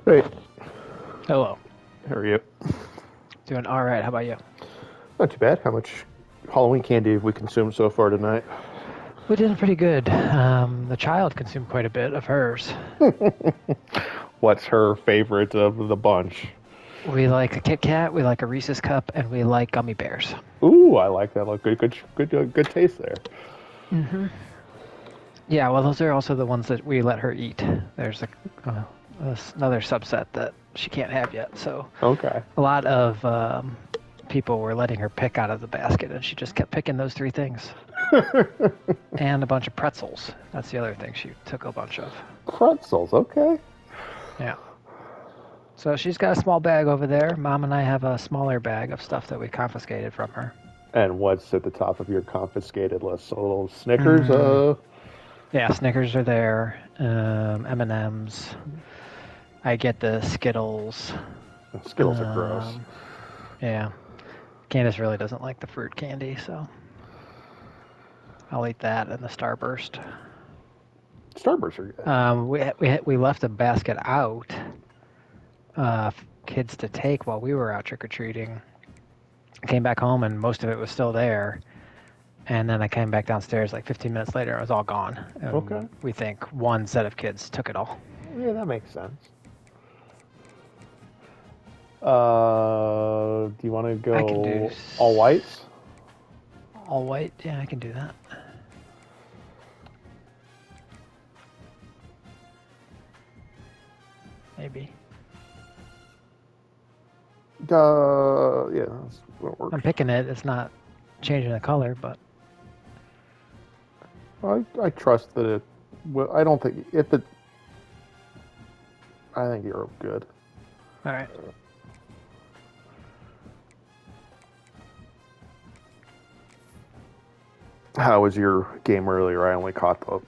Hey, Hello. how are you? Doing all right. How about you? Not too bad. How much Halloween candy have we consumed so far tonight? We did pretty good. The child consumed quite a bit of hers. What's her favorite of the bunch? We like a Kit Kat, we like a Reese's Cup, and we like gummy bears. Ooh, I like that. Look, good taste there. hmm Yeah, well, those are also the ones that we let her eat. There's uh, another subset that she can't have yet. So Okay. a lot of people were letting her pick out of the basket, and she just kept picking those three things. And a bunch of pretzels. That's the other thing she took a bunch of. Pretzels. Okay. Yeah. So she's got a small bag over there. Mom and I have a smaller bag of stuff that we confiscated from her. And what's at the top of your confiscated list? So little Snickers. Mm, yeah, Snickers are there. M&Ms. I get the Skittles. Skittles are gross. Um, yeah, Candace really doesn't like the fruit candy, so I'll eat that and the Starburst. Starbursts are good. We left a basket out, kids to take while we were out trick or treating. I came back home and most of it was still there. And then I came back downstairs like 15 minutes later. It was all gone. Okay. And we think one set of kids took it all. Yeah, that makes sense. Do you want to I can do go all whites? all white. Yeah, I can do that. Maybe. Yeah, that's what I'm works. picking it. It's not changing the color, but I trust that it. Well, I don't think if it. I think you're good. all right. How was your game earlier? I only caught the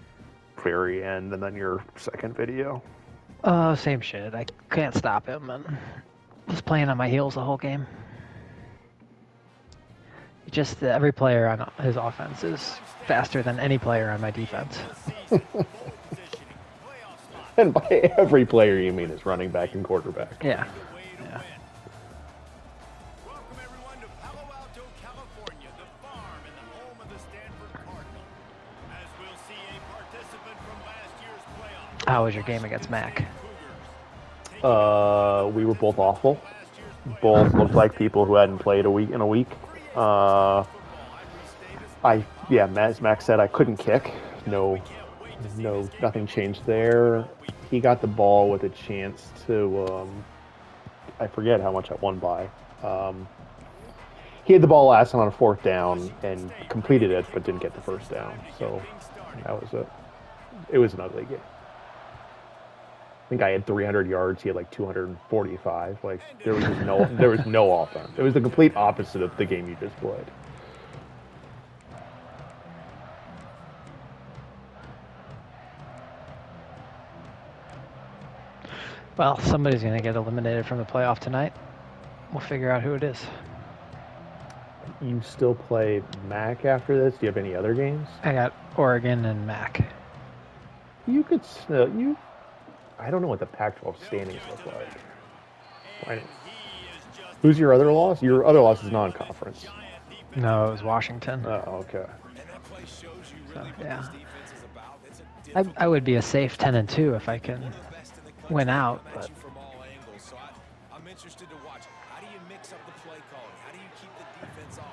very end and then your second video. Same shit. I can't stop him and just playing on my heels the whole game. Just every player on his offense is faster than any player on my defense. And by every player you mean is running back and quarterback. Yeah. Yeah. Welcome everyone to Palo Alto, California, the farm and the home of the Stanford Cardinal. As we'll see a participant from last year's playoff. How was your game against Mac? We were both awful. Both looked like people who hadn't played a week in a week. Uh, as Max said, I couldn't kick. Nothing changed there. He got the ball with a chance to. I forget how much I won by. Um, he had the ball last on a fourth down and completed it, but didn't get the first down. So that was it. It was an ugly game. I think I had 300 yards. He had like 245. Like there was no offense. It was the complete opposite of the game you just played. Well, somebody's going to get eliminated from the playoff tonight. We'll figure out who it is. You still play Mac after this? Do you have any other games? I got Oregon and Mac. You could still you. I don't know what the Pac-12 standings look like. Why- Who's your other loss? Your other loss is non-conference. No, it was Washington. Oh, okay. So, yeah. I would be a safe 10-2 if I can win out, but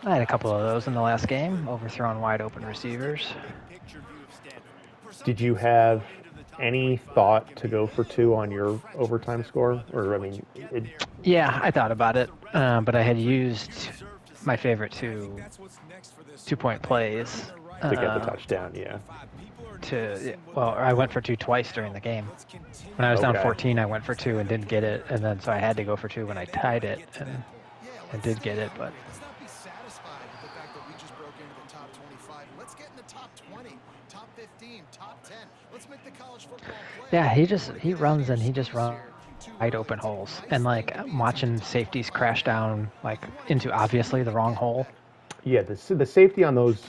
I had a couple of those in the last game, overthrowing wide open receivers. Did you have any thought to go for two on your overtime score? Or I mean, Yeah, I thought about it, but I had used my favorite two-point plays to get the touchdown, yeah. I went for two twice during the game. When I was down Okay. 14, I went for two and didn't get it, and then so I had to go for two when I tied it and did get it, but Let's not be satisfied with the fact that we just broke into the top 25. Let's get in the top 20, top 15, top 10. Let's make the college football playoff. yeah, he runs wide open holes, and like I'm watching safeties crash down like into obviously the wrong hole. Yeah, the safety on those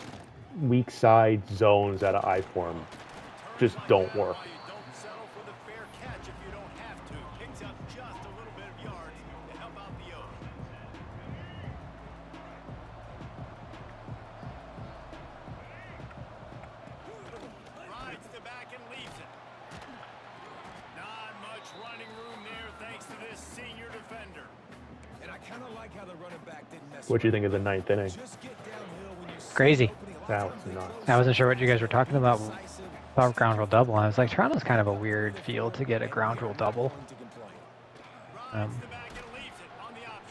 weak side zones out of I form just don't work. What do you think of the ninth inning? Crazy. That was nuts. I wasn't sure what you guys were talking about. Ground rule double. I was like, Toronto's kind of a weird field to get a ground rule double. I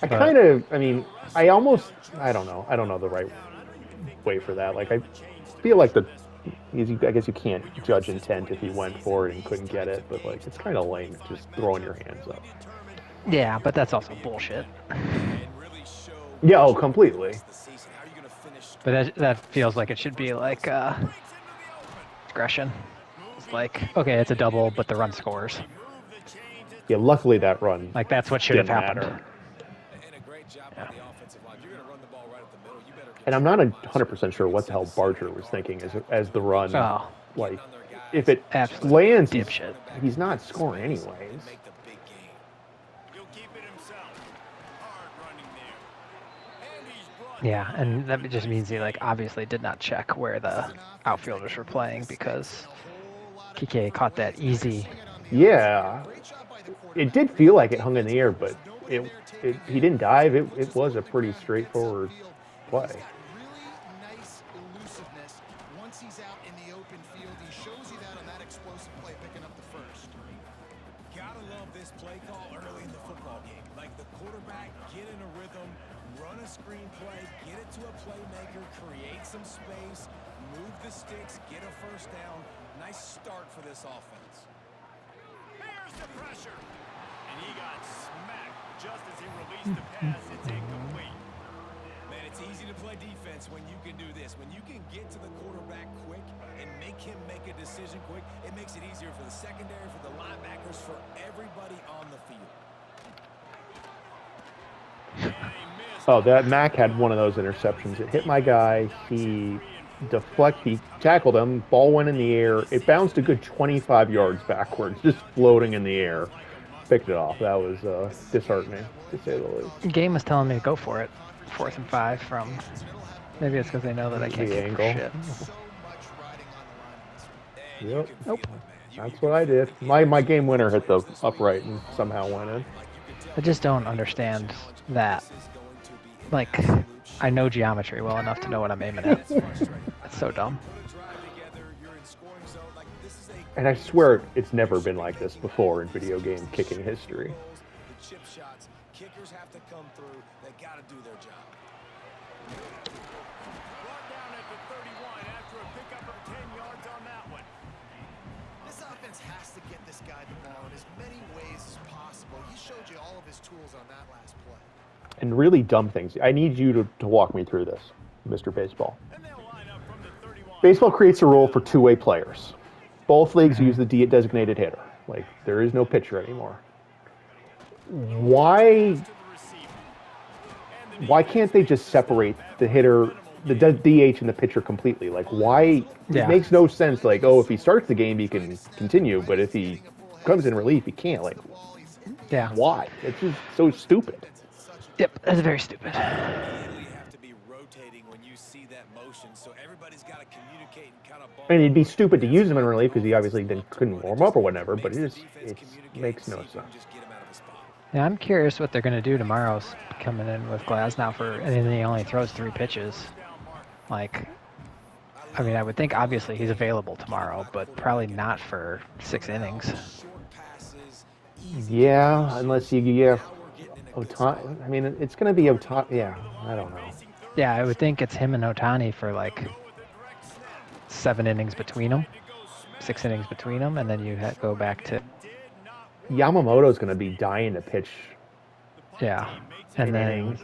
kind of, I mean, I don't know. I don't know the right way for that. Like, I feel like I guess you can't judge intent if he went for it and couldn't get it, but like, it's kind of lame just throwing your hands up. Yeah, but that's also bullshit. Yeah, oh, completely. But that feels like it should be like discretion. It's like, okay, it's a double, but the run scores. Yeah, luckily that run. Like, that's what should have happened. Yeah. And I'm not 100% sure what the hell Barger was thinking as the run. Oh. Like, if it lands, he's not scoring anyways. Yeah, and that just means he like obviously did not check where the outfielders were playing because Kike caught that easy. Yeah, it did feel like it hung in the air, but he didn't dive. It was a pretty straightforward play. Screenplay, get it to a playmaker, create some space, move the sticks, get a first down. Nice start for this offense. Here's the pressure. And he got smacked just as he released the pass. It's incomplete. Man, it's easy to play defense when you can do this. When you can get to the quarterback quick and make him make a decision quick, it makes it easier for the secondary, for the linebackers, for everybody on the field. Oh, that Mac had one of those interceptions. It hit my guy. He tackled him. Ball went in the air. It bounced a good 25 yards backwards, just floating in the air. Picked it off. That was disheartening, to say the least. Game was telling me to go for it. 4th and 5 from. Maybe it's because they know that I can't kick for shit. Yep. Nope. That's what I did. My game winner hit the upright and somehow went in. I just don't understand that. Like, I know geometry well enough to know what I'm aiming at. It's so dumb. And I swear it's never been like this before in video game kicking history. Kickers have to come through. They got to do their job. Brought down at the 31 after a pickup of 10 yards on that one. This offense has to get this guy the ball in as many ways as possible. He showed you all of his tools on that last play. And really dumb things. I need you to walk me through this, Mr. Baseball. Baseball creates a rule for two-way players. Both leagues use the designated hitter. Like, there is no pitcher anymore. Why can't they just separate the hitter, the DH and the pitcher completely? Like, why? Yeah. It makes no sense. Like, oh, if he starts the game, he can continue, but if he comes in relief, he can't. Like, yeah. Why? It's just so stupid. Yep, that's very stupid. And it'd be stupid to use him in relief because he obviously couldn't warm up or whatever, but it makes no sense. Yeah, I'm curious what they're going to do tomorrow's coming in with Glasnow and he only throws 3 pitches. Like, I mean, I would think obviously he's available tomorrow, but probably not for 6 innings. Yeah, unless you Otani. I mean, it's going to be Otani. Yeah, I don't know. Yeah, I would think it's him and Otani for like 7 innings between them, 6 innings between them, and then you go back to. Yamamoto's going to be dying to pitch. Yeah, and then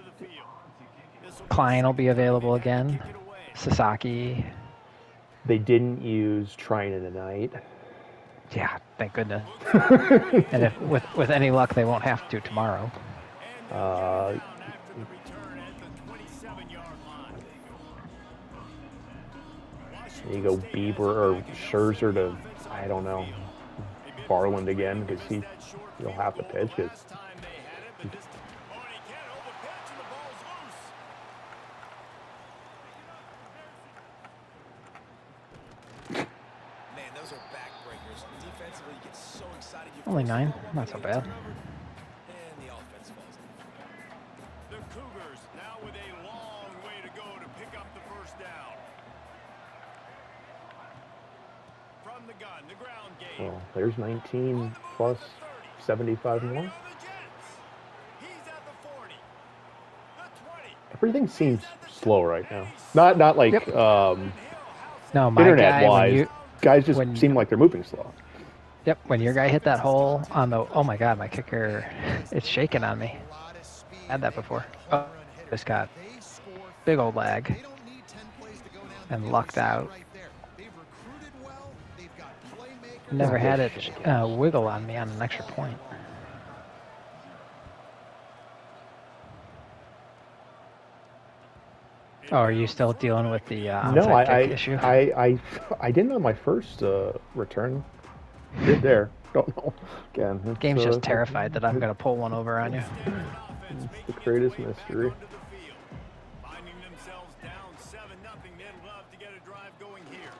Klein will be available again. Sasaki. They didn't use Trinan tonight. Yeah, thank goodness. And if with any luck, they won't have to tomorrow. There you go, Bieber or Scherzer to, I don't know, Barland again because he'll have to pitch. Only 9, not so bad. now with a long way to go to pick up the first down. From the gun, the ground game. Well, there's 19 plus 75 more. He's at the 40, the 20. Everything seems slow right now. Not like Yep. No, my internet guy, wise. Guys just when- seem like they're moving slow. Yep, when your guy hit that hole on the, oh my God, my kicker, it's shaking on me. I had that before. Oh, just got big old lag and lucked out. Never had it wiggle on me on an extra point. Oh, are you still dealing with the No, onside kick issue? I didn't on my first return. Did there? Don't know. Again, it's, Game's just terrified that I'm gonna pull one over on you. It's the greatest mystery. Finding themselves down 7-0, they'd love to get a drive going here.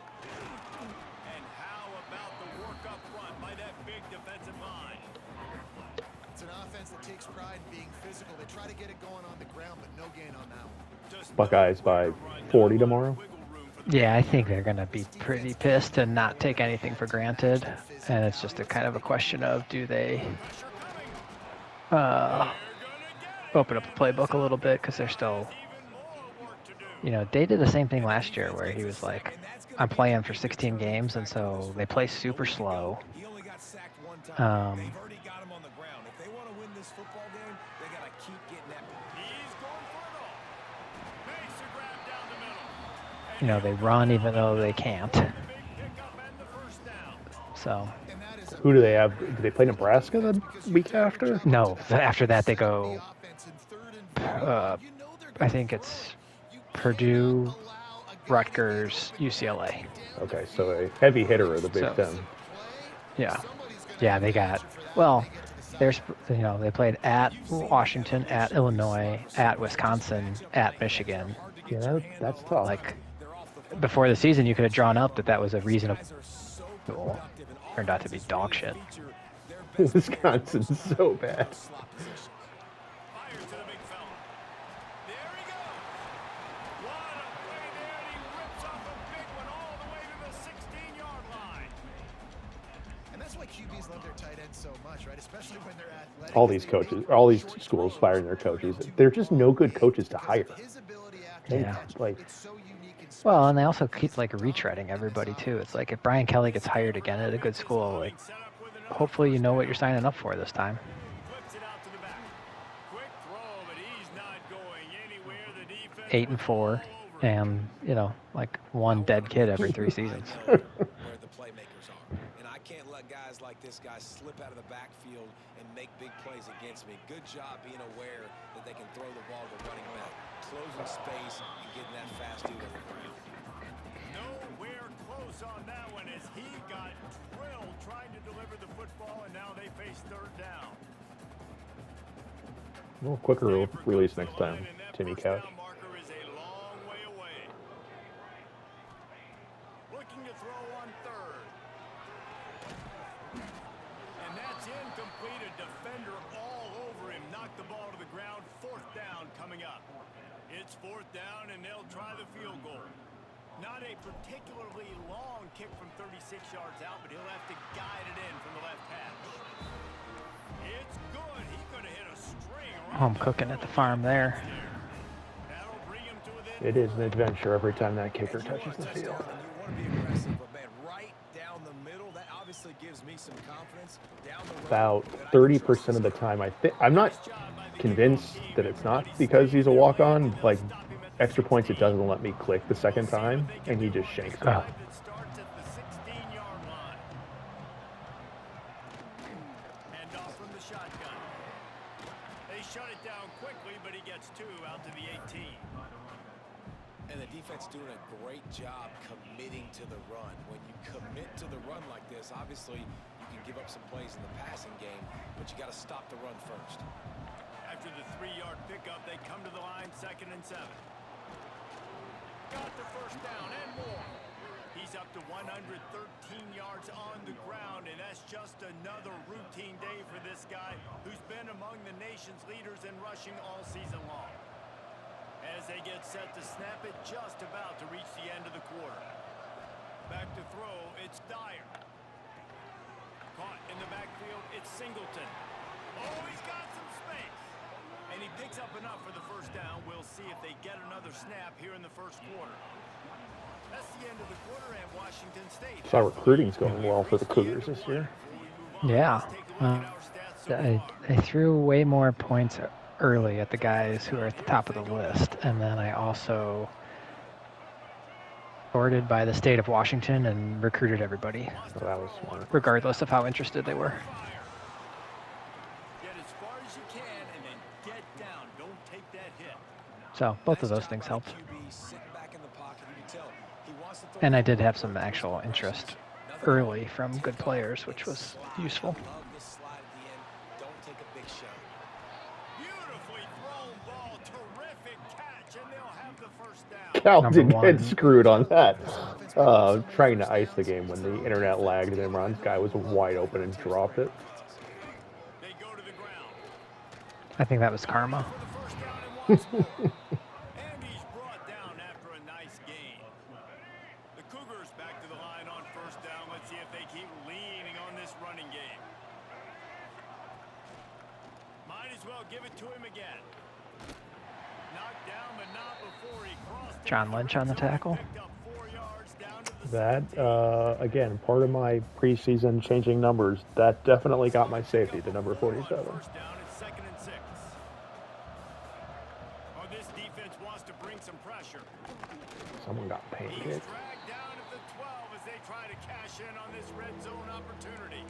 And how about the work up front by that big defensive line? It's an offense that takes pride in being physical. They try to get it going on the ground, but no gain on that one. Buckeyes by 40 tomorrow. Yeah, I think they're gonna be pretty pissed and not take anything for granted, and it's just a kind of a question of do they open up the playbook a little bit because they're still, you know, they did the same thing last year where he was like, I'm playing for 16 games, and so they play super slow. He only got sacked one time. They've already got him on the ground. If they want to win this football game, they got to keep getting that. He's going for it all. Makes a grab down the middle. You know, they run even though they can't. Big pickup and the first down. So Who do they have? Do they play Nebraska the week after? no, after that they go. I think it's Purdue, Rutgers, UCLA. Okay, so a heavy hitter of the Big So- Ten. Yeah, they got, well, there's, you know, they played at Washington, at Illinois, at Wisconsin, at Michigan. Yeah, that's tough. Like, before the season, you could have drawn up that that was a reasonable goal. Turned out to be dog shit. Wisconsin's so bad. Fires to the big fella. There he goes. What a play there. And he rips off a big one all the way to the 16-yard line. And that's why QBs love their tight ends so much, right? Especially when they're athletic. All these coaches, all these schools firing their coaches. They're just no good coaches to hire. His ability after Yeah. the catch, Like, it's so unique and Well, and they also keep like retreading everybody too. It's like if Brian Kelly gets hired again at a good school, like hopefully you know what you're signing up for this time. Flips it out to the back. Quick throw, but he's not going anywhere. The defense 8-4, and you know, like one dead kid every 3 seasons. Where the playmakers are. And I can't let guys like this guy slip out of the backfield and make big plays against me. Good job being aware that they can throw the ball to the running back, closing space and getting that fast dude on the ground. nowhere close on that one as he got drilled trying to deliver the football, and now they face third down. a little quicker release next time, Timmy Couch. First down marker is a long way away. Looking to throw on third. And that's incomplete. A defender all over him. Knocked the ball to the ground. Fourth down coming up. It's fourth down, and they'll try the field goal. Not a particularly long kick from 36 yards out, but he'll have to guide it in from the left hash. It's good. He could have hit a string. Home cooking at the farm there. That'll bring him to within. It is an adventure every time that kicker touches the field. You want to be aggressive, but man, right down the middle, that obviously gives me some confidence. Down the road, About that I can 30% of the time, I'm not convinced that it's not because he's a walk-on. Like extra points, it doesn't let me click the second time, and he just shanks it. Oh. That starts at the 16-yard line. Hand off from the shotgun. They shut it down quickly, but he gets two out to the 18. And the defense doing a great job committing to the run. When you commit to the run like this, obviously you can give up some plays in the passing game, but you got to stop the run first. After the 3-yard pickup, they come to the line, 2nd and 7. Got the first down and more. He's up to 113 yards on the ground, and that's just another routine day for this guy who's been among the nation's leaders in rushing all season long. As they get set to snap it, just about to reach the end of the quarter. Back to throw, it's Dyer. Caught in the backfield, it's Singleton. Oh, he's got some space. And he picks up enough for the first down. We'll see if they get another snap here in the first quarter. That's the end of the quarter, and Washington State. So recruiting's going well for the Cougars this year. Yeah. I threw way more points early at the guys who are at the top of the list, and then I also sorted by the state of Washington and recruited everybody, So that was smart. regardless of how interested they were. Get as far as you can and then get down. Don't take that hit. So both of those things helped. QB sitting back in the pocket. You can tell he wants to throw And I the did ball. have some actual interest early from good players, which was useful. Love the slide at the end. Don't take a big shot. Beautifully thrown ball. Terrific catch, and they'll have the first down. Cal Number did one. get screwed on that. Trying to ice the game when the internet lagged and Imran's guy was wide open and dropped it. They go to the ground. I think that was karma. For the first down and once more. And he's brought down after a nice gain. The Cougars back to the line on first down. Let's see if they keep leaning on this running game. Might as well give it to him again. Knocked down, but not before he crossed. John Lynch on the tackle. Picked up 4 yards down to the That, again, part of my preseason changing numbers, that definitely got my safety to number 47. First down, it's 2nd and 6. Oh, this defense wants to bring some pressure. Someone got He's pancaked. dragged down at the 12 as they try to cash in on this red zone opportunity.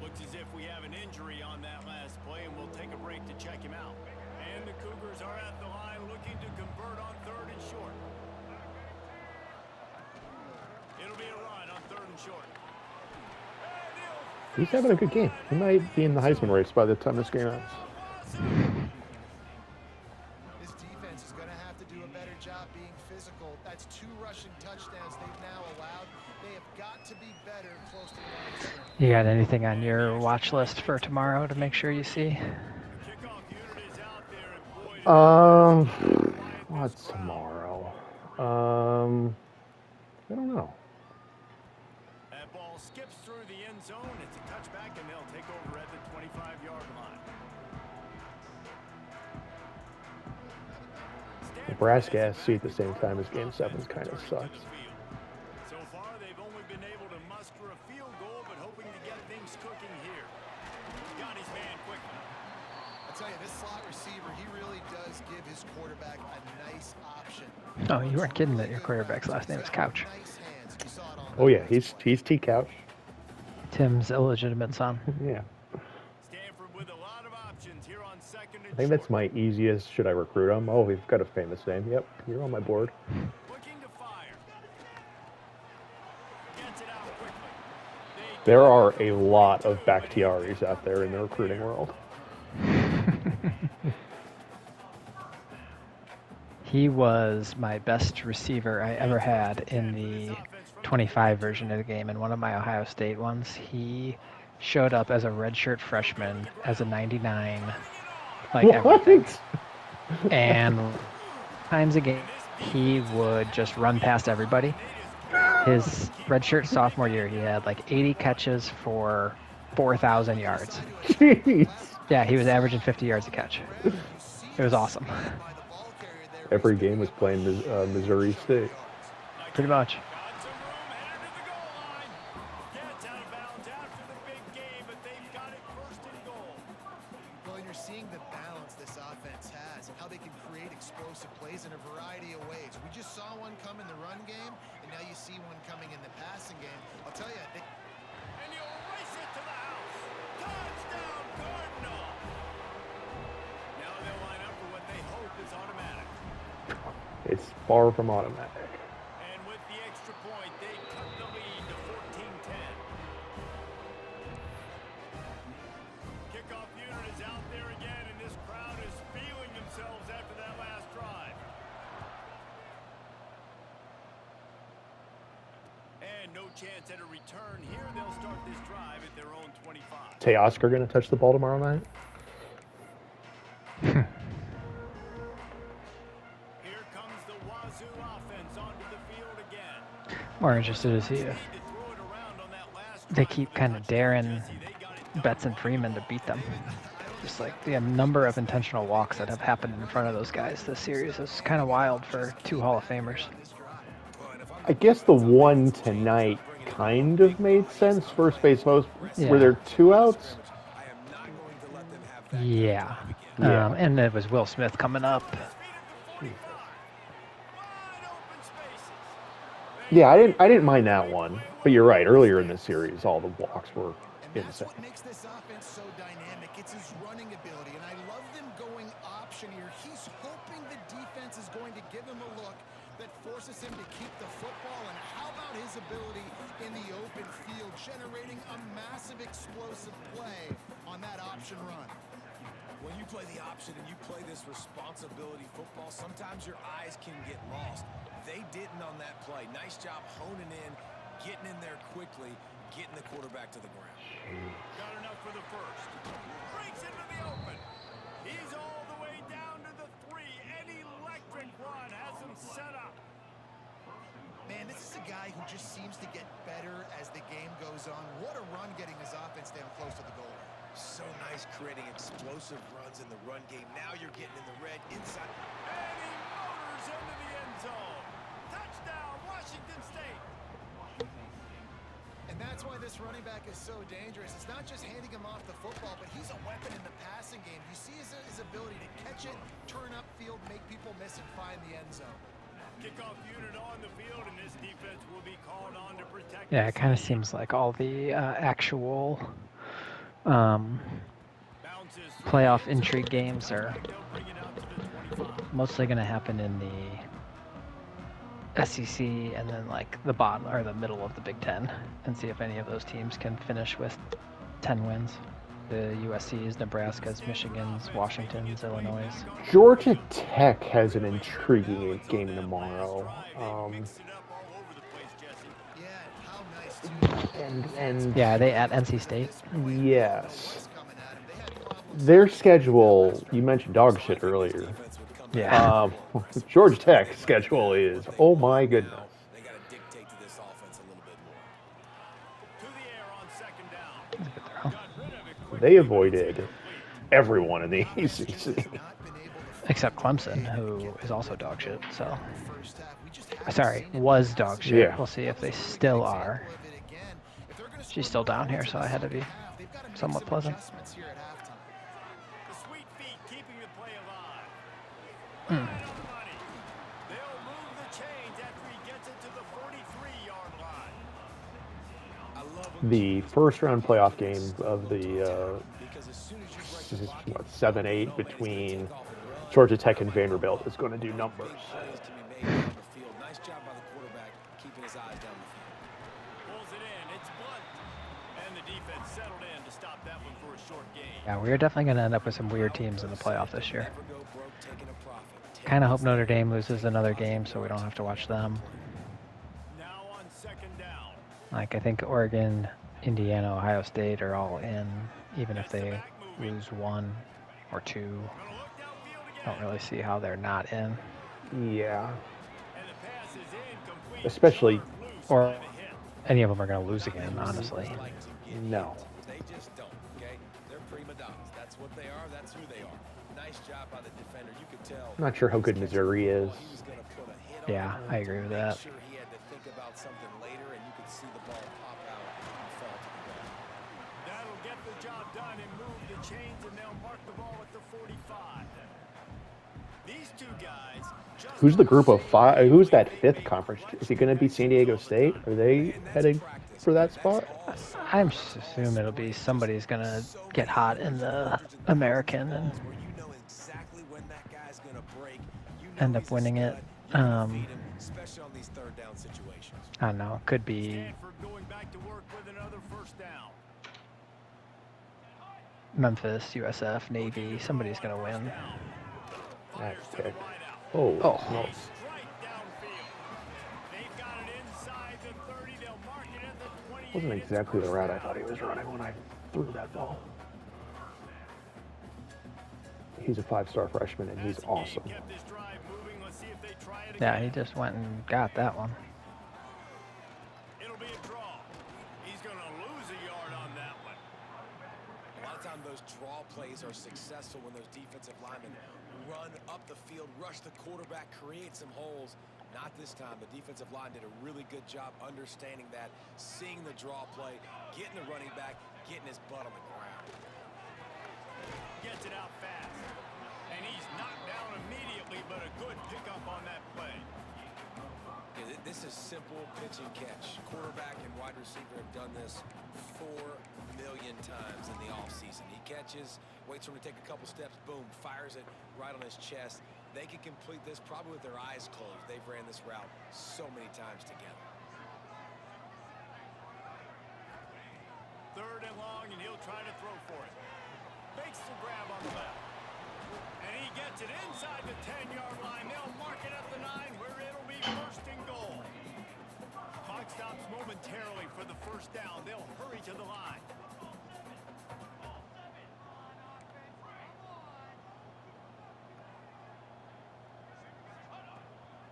Looks as if we have an injury on that last play, and we'll take a break to check him out. And the Cougars are at the line looking to convert on 3rd and short. It'll be a run on 3rd and short. He's having a good game. He might be in the Heisman race by the time this game ends. This defense is going to have to do a better job being physical. That's 2 rushing touchdowns they've now allowed. They have got to be better close to the line of scrimmage. You got anything on your watch list for tomorrow to make sure you see? Kickoff unit is out there, and boy, What's tomorrow? I don't know. that ball skips through the end zone. It's a touchback, and they'll take over at the 25-yard line. Nebraska SC at the same time as Game 7 kind of sucks. So far, they've only been able to muster a field goal, but hoping to get things cooking here. Got his man quickly. I tell you, this slot receiver, he really does give his quarterback a nice option. Oh, you weren't kidding that your quarterback's last name is Couch. Nice hands. You saw it on Oh yeah, he's T-Couch. Tim's illegitimate son. Yeah. Stanford with a lot of options here on 2nd and I think that's my easiest. Should I recruit him? Oh, we've got a famous name. Yep, you're on my board. looking to fire. Gets it out quickly. There are a lot of Bakhtiaris out there in the recruiting world. He was my best receiver I ever had in the 25 version of the game. In one of my Ohio State ones, he showed up as a redshirt freshman as a 99, like everything. And times a game, he would just run past everybody. His redshirt sophomore year, he had like 80 catches for 4,000 yards. Jeez. Yeah, he was averaging 50 yards a catch. It was awesome. Every game was playing Missouri State. Pretty much. Got some room headed to the goal line. Gets out of bounds after the big game, but they've got it 1st and goal. Well, and you're seeing the balance this offense has and how they can create explosive plays in a variety of ways. We just saw one come in the run game, and now you see one coming in the passing game. I'll tell you, And he'll race it to the house. Touchdown, Cardinal. Now they'll line up for what they hope is automatic. It's far from automatic. And with the extra point, they cut the lead to 14-10. Kickoff unit is out there again, and this crowd is feeling themselves after that last drive. And no chance at a return here. They'll start this drive at their own 25. Tay Oscar going to touch the ball tomorrow night? more interested to see if they keep kind of daring Betts and Freeman to beat them. Just like the number of intentional walks that have happened in front of those guys this series is kind of wild for two Hall of Famers. I guess the one tonight kind of made sense. First base most. Yeah. Were there 2 outs? Yeah. Yeah. And it was Will Smith coming up. Yeah, I didn't mind that one. But you're right. Earlier in the series, all the walks were And that's insane. what makes this offense so dynamic. It's his running ability, and I love them going option here. He's hoping the defense is going to give him a look that forces him to keep the football, and how about his ability in the open field, generating a massive explosive play on that option run. When you play the option and you play this responsibility football, sometimes your eyes can get lost. They didn't on that play. Nice job honing in, getting in there quickly, getting the quarterback to the ground. Got enough for the first. Breaks into the open. He's all the way down to the 3. An electric run has him set up. Man, this is a guy who just seems to get better as the game goes on. What a run getting his offense down close to the goal. So nice creating explosive runs in the run game. Now you're getting in the red inside. And he motors into the end zone. Touchdown, Washington State. And that's why this running back is so dangerous. It's not just handing him off the football, but he's a weapon in the passing game. You see his ability to catch it, turn upfield, make people miss, and find the end zone. Kickoff unit on the field, and this defense will be called on to protect. Yeah, it kind of seems like all the actual playoff intrigue games are mostly going to happen in the SEC and then like the bottom or the middle of the Big Ten, and see if any of those teams can finish with 10 wins. The USC's, Nebraska's, Michigan's, Washington's, Illinois'. Georgia Tech has an intriguing game tomorrow. Yeah, how nice, too. And Yeah, are they at NC State? yes. Their schedule, you mentioned dog shit earlier. Yeah. Georgia Tech's schedule is, oh my goodness. They got to dictate to this offense a little bit more. To the air on second down. That's a good throw. They avoided everyone in the ACC. Except Clemson, who is also dog shit. So, sorry, was dog shit. Yeah. We'll see if they still are. She's still down here, so I had to be somewhat pleasant. The sweet feet keeping the play alive. Hmm. Right on the money. They'll move the chains after he gets it to the 43-yard line. I love The first round playoff game of the because as soon as you break the block, 7-8 between Georgia Tech and Vanderbilt is going to do numbers. plays to be made down the field. Nice job by the quarterback keeping his eyes down the field. Pulls it in. It's Blunt. And the defense settled in to stop that one for a short gain. Yeah, we're definitely going to end up with some weird teams in the playoff this year. Never go broke taking a profit. Kind of hope Notre Dame loses another game so we don't have to watch them. Now on second down. Like, I think Oregon, Indiana, Ohio State are all in, even if they lose 1 or 2. Gonna look downfield I don't again. really see how they're not in. Yeah. And the pass is incomplete. Especially, Loose Or by the hit. any of them are going to lose again, honestly. no. They just don't, okay? They're prima donnas. That's what they are. That's who they are. Nice job by the defender. You could tell. I'm not sure how good Missouri is. He was going to put a hit on Yeah, it. I agree with that. Sure, he had to think about something later, and you could see the ball pop out and fall to the ground. That'll get the job done and move the chains, and they'll mark the ball at the 45. These two guys just Who's the group of 5? Who's that 5th conference? Is it going to be San Diego State? Are they heading for that spot? I'm just assuming it'll be somebody's going to get hot in the American and Where you know exactly when that guy's going to break. You know end up he's a winning it. stud. You can beat him, especially on these third down situations. I don't know. Could be Stanford going back to work with another first down. Memphis, USF, Navy. Somebody's going to win. That's picked. Oh, Oh. no. Strike downfield. They've got it inside the 30. They'll mark it at the 20. Wasn't exactly the route I thought he was running when I threw that ball. He's a 5-star freshman, and he's awesome. Kept this drive moving. Let's see if they try it Yeah, again. he just went and got that one. those draw plays are successful when those defensive linemen run up the field, rush the quarterback, create some holes. Not this time. The defensive line did a really good job understanding that, seeing the draw play, getting the running back, getting his butt on the ground. Gets it out fast. And he's knocked down immediately, but a good pickup on that play. Yeah, this is simple pitch and catch. Quarterback and wide receiver have done this 4 million times in the offseason. He catches, waits for him to take a couple steps, boom, fires it right on his chest. They can complete this probably with their eyes closed. They've ran this route so many times together. 3rd and long, and he'll try to throw for it. Makes the grab on the left. And he gets it inside the 10-yard line. They'll mark it at the 9, where it'll be 1st and goal. Clock stops momentarily for the 1st down. They'll hurry to the line.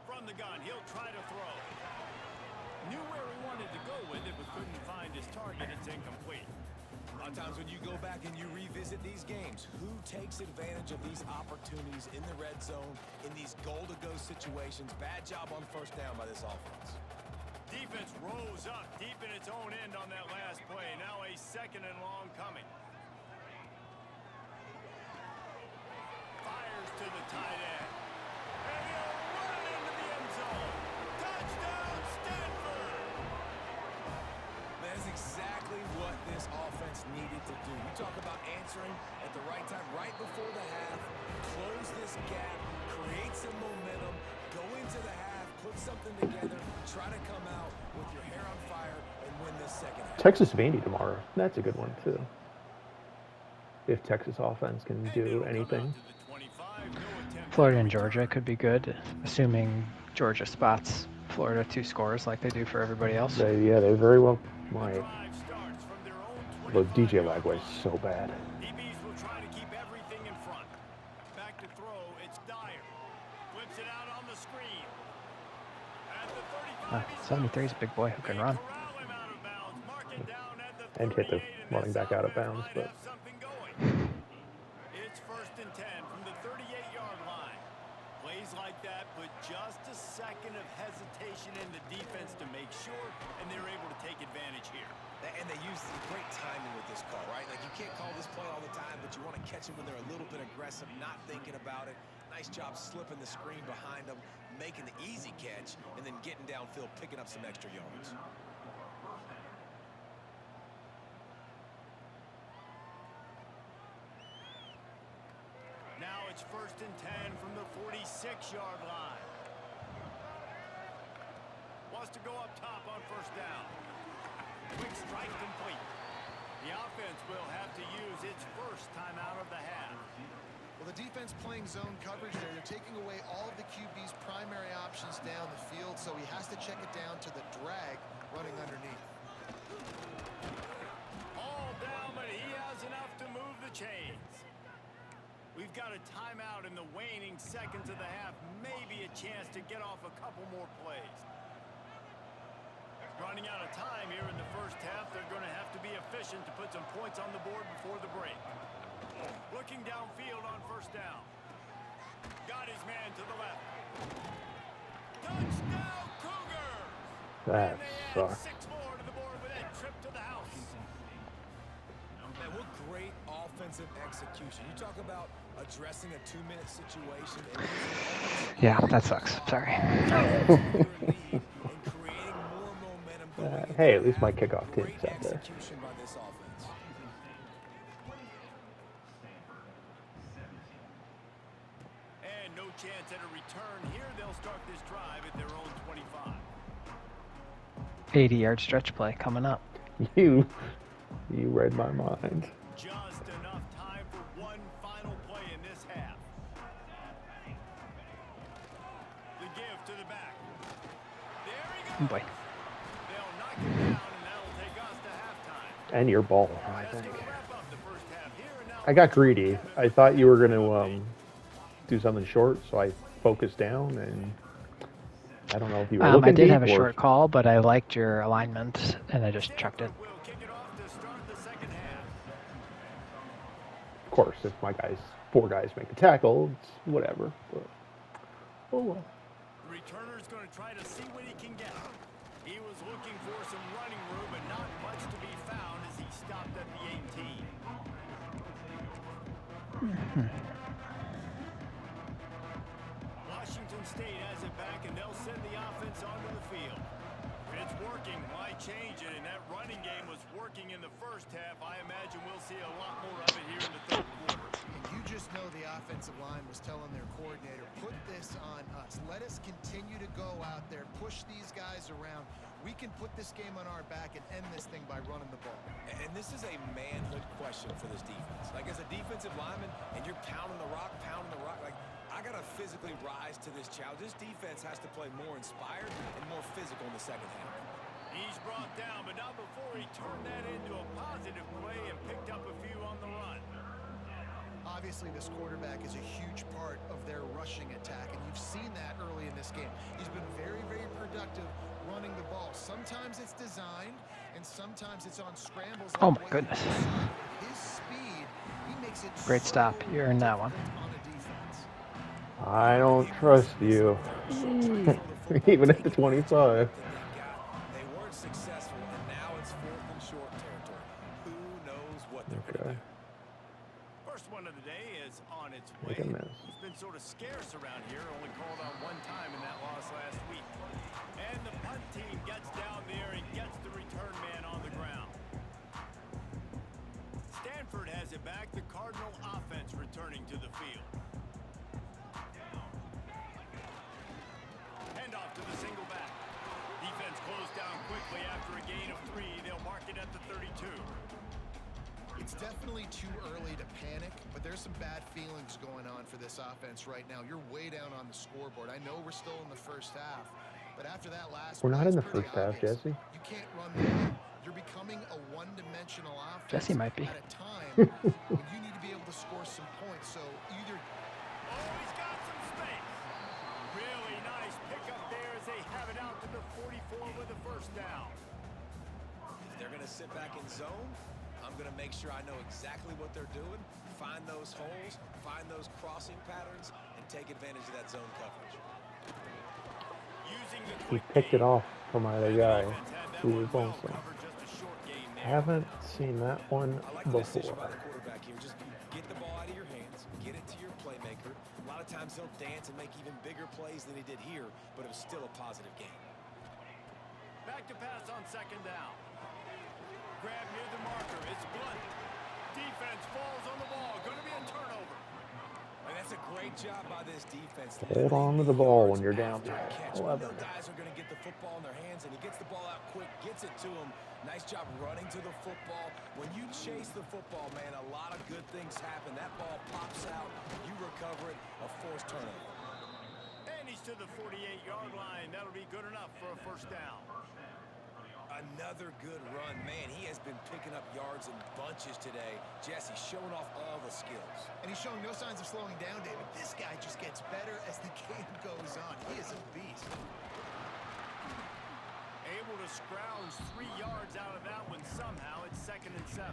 From the gun, he'll try to throw. Knew where he wanted to go with it, but couldn't find his target. It's incomplete. A lot of times when you go back and you revisit these games, who takes advantage of these opportunities in the red zone, in these goal-to-go situations? Bad job on 1st down by this offense. Defense rose up deep in its own end on that last play. Now a 2nd and long coming. Fires to the tight end. And he'll run into the end zone. Touchdown, Stanford! That's exactly what this offense needed to do. You talk about answering at the right time, right before the half, close this gap, create some momentum, go into the half, put something together, try to come out with your hair on fire and win this 2nd half. Texas Vandy tomorrow. That's a good one too. If Texas offense can do anything. Florida and Georgia could be good, assuming Georgia spots Florida 2 scores like they do for everybody else. They very well might. Although DJ Lagway's so bad. DBs will try to keep everything in front. Back to throw, it's Dyer. Flips it out on the screen. At the 35, 73 is a big boy who can run. corral him out of bounds. Mark it down at the And hit the 38, and running that's back out of how they bounds, might but have something going. It's 1st and 10 from the 38-yard line. Plays like that, but just a second of hesitation in the defense to make sure, and they're able to take advantage here. And they use great timing with this call, right? Like, you can't call this play all the time, but you want to catch them when they're a little bit aggressive, not thinking about it. Nice job slipping the screen behind them, making the easy catch, and then getting downfield, picking up some extra yards. Now it's 1st and 10 from the 46-yard line. Wants to go up top on 1st down. Quick strike complete. The offense will have to use its 1st timeout of the half. Well, the defense playing zone coverage there. They're taking away all of the QB's primary options down the field, so he has to check it down to the drag running underneath. All down, but he has enough to move the chains. We've got a timeout in the waning seconds of the half. Maybe a chance to get off a couple more plays. Running out of time here in the 1st half. They're going to have to be efficient to put some points on the board before the break. Looking downfield on 1st down. Got his man to the left. Touchdown, Cougars! that And they add sucks. 6 more to the board with that trip to the house. Man, what great offensive execution. You talk about addressing a 2-minute situation. And Yeah, that sucks. Sorry. Hey, at least my kickoff team's out there. Execution by this offense. And no chance at a return here. They'll start this drive at their own 25. 80-yard stretch play coming up. You read my mind. Just enough time for one final play in this half. The give to the back. There he goes. Oh boy. They'll knock it down, and that'll take us to halftime. And your ball, I That's think. gonna wrap up the first half here, and now I got greedy. I thought you were going to do something short, so I focused down, and I don't know if you were looking I did deep have a or- short call, but I liked your alignment, and I just chucked it. Stanford will kick it off to start the second half. course, if my guys, 4 guys make a tackle, it's whatever. But, oh well. The returner's going to try to see what he can get. He was looking for some running room, but not much to be found as he stopped at the 18. Washington State has it back, and they'll send the offense onto the field. If it's working, why change it? And that running game was working in the first half. I imagine we'll see a lot more of it here in the third quarter. And you just know the offensive line was telling their coordinator, put this on us. Let us continue to go out there, push these guys around. We can put this game on our back and end this thing by running the ball. And this is a manhood question for this defense. Like, as a defensive lineman, and you're pounding the rock, like, I got to physically rise to this challenge. This defense has to play more inspired and more physical in the second half. He's brought down, but not before he turned that into a positive play and picked up a few on the run. Obviously, this quarterback is a huge part of their rushing attack, and you've seen that early in this game. He's been very, very productive running the ball. Sometimes it's designed, and sometimes it's on scrambles. Oh, my goodness. His speed, he makes it Great stop. You earned that one. on a defense. I don't trust you. Even at the 25. They weren't successful, and now it's 4th and short territory. Who knows what they're going to do? First one of the day is on its Make way. a miss. He's been sort of scarce around here, only called on one time in that loss last week. And the punt team gets down there and gets the return man on the ground. Stanford has it back, the Cardinal offense returning to the field. Handoff to the single back. Defense closed down quickly after a gain of 3. They'll mark it at the 32. It's definitely too early to panic, but there's some bad feelings going on for this offense right now. You're way down on the scoreboard. I know we're still in the first half, but after that last We're not play, in it's the pretty first half, obvious. Jesse. You can't run the ball. You're becoming a one-dimensional offense Jesse might be. at a time when you need to be able to score some points. So either Oh, he's got some space. Really nice pickup there as they have it out to the 44 with the first down. If they're going to sit back in zone, I'm going to make sure I know exactly what they're doing, find those holes, find those crossing patterns, and take advantage of that zone coverage. Using the He quick picked it game. off from my other And the guy, defense had that who one was well also. covered, just a short gain there. Haven't seen that one I like the decision by before. the quarterback here. Just get the ball out of your hands, get it to your playmaker. A lot of times he'll dance and make even bigger plays than he did here, but it was still a positive game. Back to pass on second down. Grab near the marker. It's blunt. Defense falls on the ball. Going to be a turnover. And that's a great job by this defense. Hold on to the ball when you're down 11. No guys are going to get the football in their hands, and he gets the ball out quick, gets it to him. Nice job running to the football. When you chase the football, man, a lot of good things happen. That ball pops out, you recover it, a forced turnover. And he's to the 48-yard line. That'll be good enough for a first down. Another good run. Man, he has been picking up yards in bunches today. Jesse showing off all the skills. and he's showing no signs of slowing down, David. This guy just gets better as the game goes on. He is a beast. Able to scrounge 3 yards out of that one somehow. It's 2nd and 7.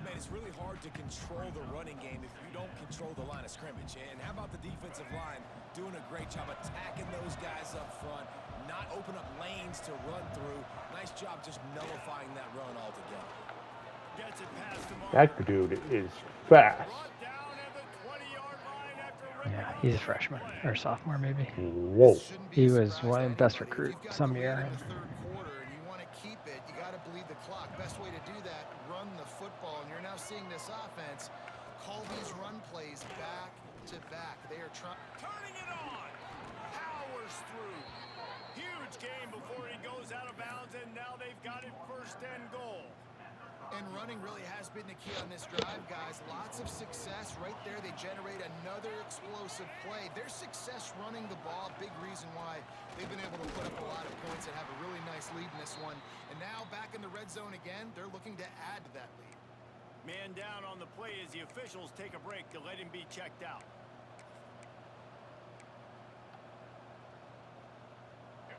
Man, it's really hard to control the running game if you don't control the line of scrimmage. And how about the defensive line doing a great job attacking those guys up front, not open up lanes to run through. Nice job just nullifying that run altogether. Gets it past the mark. That dude is fast. Brought down at the 20-yard line after ripping Yeah, off he's a the freshman play. or sophomore maybe. Whoa. This shouldn't be He a was surprise one of to the best anybody. If recruit you've got some the year. lead in the third quarter and you want to keep it, you got to bleed the clock. Best way to do that, run the football. And you're now seeing this offense call these run plays back to back. They are trying. Turning it on. Powers through. Huge game before he goes out of bounds, and now they've got it 1st and goal. And running really has been the key on this drive, guys. Lots of success right there. They generate another explosive play. Their success running the ball, big reason why they've been able to put up a lot of points and have a really nice lead in this one. And now back in the red zone again, they're looking to add to that lead. Man down on the play as the officials take a break to let him be checked out.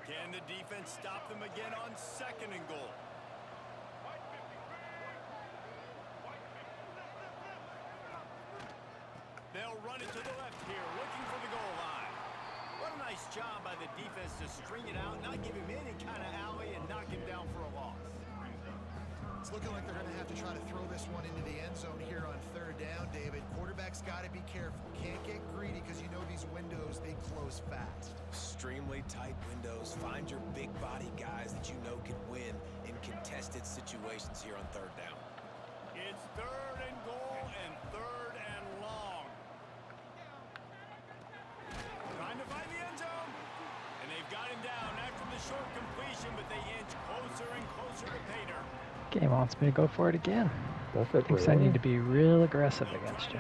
Can the defense stop them again on 2nd and goal? job by the defense to string it out, not give him any kind of alley, and knock him down for a loss. It's looking like they're going to have to try to throw this one into the end zone here on third down, David. Quarterback's got to be careful. Can't get greedy because you know these windows, they close fast. Extremely tight windows. Find your big body guys that you know can win in contested situations here on third down. It's third and goal and third and long. Trying to find the end zone. And they've got him down after the short completion, but they inch closer and closer to pay dirt. Game wants me to go for it again. Perfect. Thinks I need to be real aggressive against you.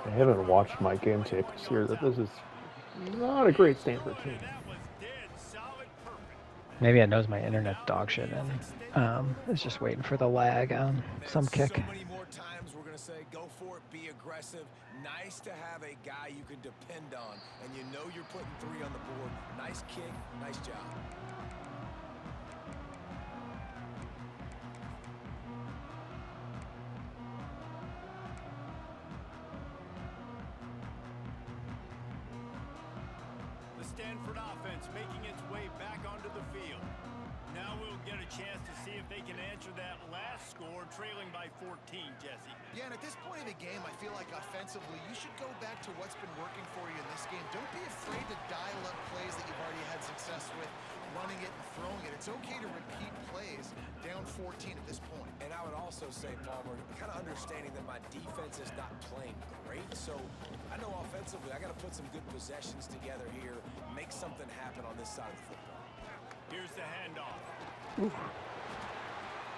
I haven't watched my game tape this year. That this is not a great Stanford team. Maybe it knows my internet's dog shit and it's just waiting for the lag on some kick. So many more times we're going to say, go for it, be aggressive. Nice to have a guy you can depend on, and you know you're putting 3 on the board. Nice kick, nice job. The Stanford offense making its way back onto the field. Now we'll get a chance to see if they can answer that last score, trailing by 14, Jesse. Yeah, and at this point of the game, I feel like offensively, you should go back to what's been working for you in this game. Don't be afraid to dial up plays that you've already had success with, running it and throwing it. It's okay to repeat plays down 14 at this point. And I would also say, Palmer, kind of understanding that my defense is not playing great, so I know offensively I got to put some good possessions together here, make something happen on this side of the football. Here's the handoff. Ooh.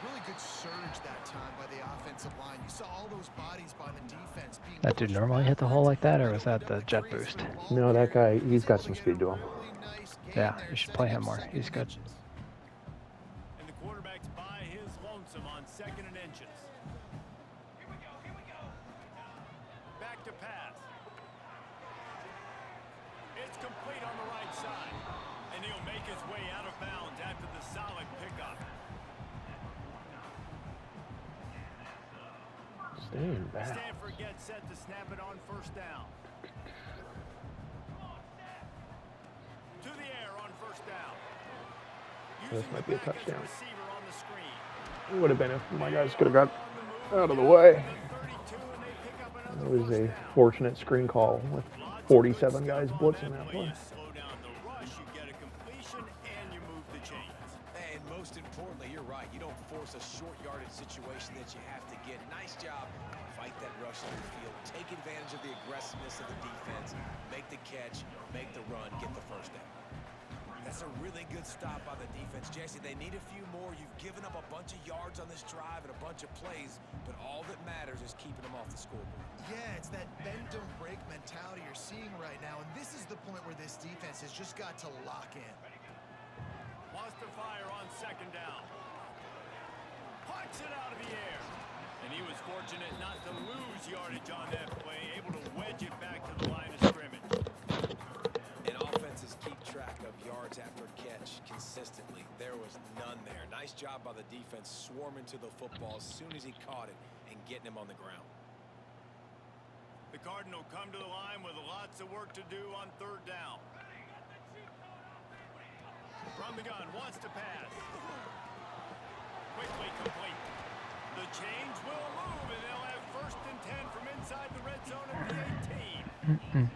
Really good surge that time by the offensive line. You saw all those bodies by the defense being That dude normally hit the hole like that, or was that the jet boost? No, that guy, he's got some speed to him. Yeah, you should play him more. He's good. And the quarterback's by his lonesome on 2nd and inches. Back to pass. It's complete on the right side. And he'll make his way out of bounds after the solid pickup. Staying back. Stanford gets set to snap it on 1st down. To the air on 1st down. This might be a touchdown. Receiver on the screen. It would have been if my guys could have got out of the way. It was a fortunate screen call with 47 guys blitzing that play. Slow down the rush, you get a completion, and you move the chains. And most importantly, you're right. You don't force a short yardage situation that you have to get. Nice job. Fight that rush on the field. Take advantage of the aggressiveness of the defense. Make the catch. Make the run. Get the 1st down. That's a really good stop by the defense. Jesse, they need a few more. You've given up a bunch of yards on this drive and a bunch of plays, but all that matters is keeping them off the scoreboard. Yeah, it's that bend don't break mentality you're seeing right now, and this is the point where this defense has just got to lock in. Wants to fire on 2nd down. Pucks it out of the air. And he was fortunate not to lose yardage on that play, able to wedge it back to the line of scrimmage. And offenses keep track of yards after catch consistently. There was none there. Nice job by the defense swarming to the football as soon as he caught it and getting him on the ground. The Cardinal come to the line with lots of work to do on 3rd down. From the gun, wants to pass. Quickly complete. The change will move, and they'll have 1st and 10 from inside the red zone at the 18.